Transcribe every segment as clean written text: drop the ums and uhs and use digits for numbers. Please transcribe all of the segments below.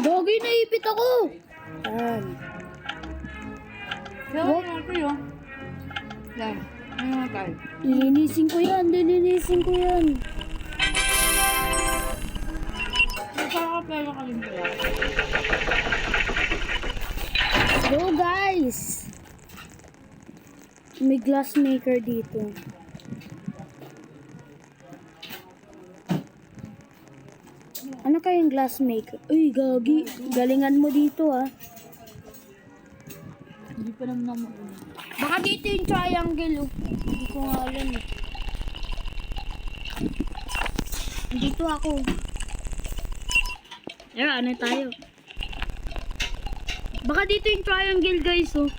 Gogi, naipit ako! Yan. Kaya natin yun. Yan. Ano nga tayo? Lilinisin ko yan, lilinisin ko yan. Nagkakapelo ka rin pala. Go guys! May glass maker dito. Ano kayong glass maker? Uy, Gogi. Galingan mo dito ah. Hindi pa naman Baka dito yung triangle oh. Hindi ko nga alam eh. Dito ako. Ano tayo? Baka dito yung triangle guys oh.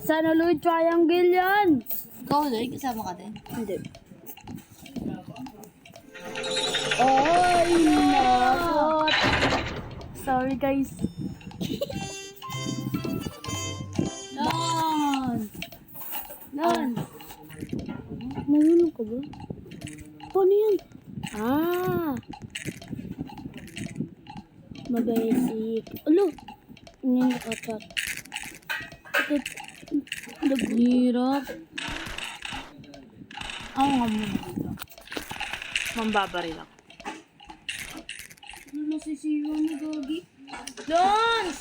Sana Lloyd triangle yan. Ikaw, Lloyd, kasama ka din. Hindi. Ay, nakot. Sorry guys. Lan. Mayroon ka ba? Paano yan? Mabasic. Alo. Hindi nakatak. Naghirap. Ako nga muna dito. Mambabaril ako. Ano nasisiyo ni Gogi? Dons!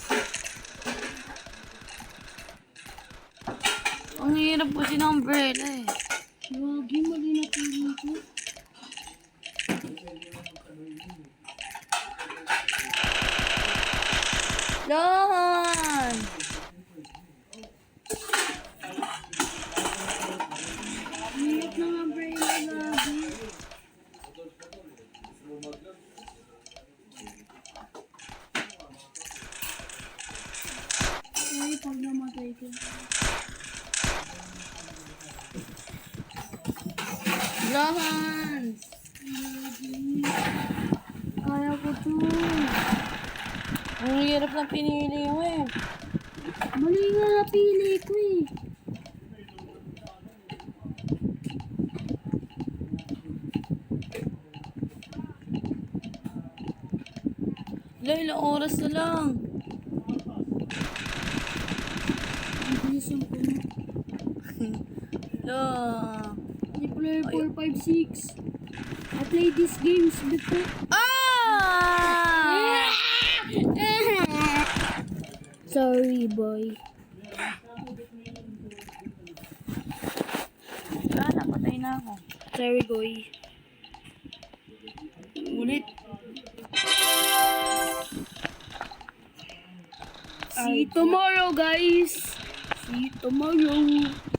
Ang hirap kasi ng umbrella eh. Gogi, mali na pili ko. Don! Hirap ng umbrella lagi. Ay, pag namatay ko. Don! Kaya ko to. Ang hirap na pinili mo eh. Mali nga napili ko eh. Ilang oras na lang. Bilisan ko na. I play 4, 5, 6. I play these games before. Ah! Sorry, boy. Wala, napatay na ako. Sorry, boy. Ulit. See you tomorrow, guys. See you tomorrow.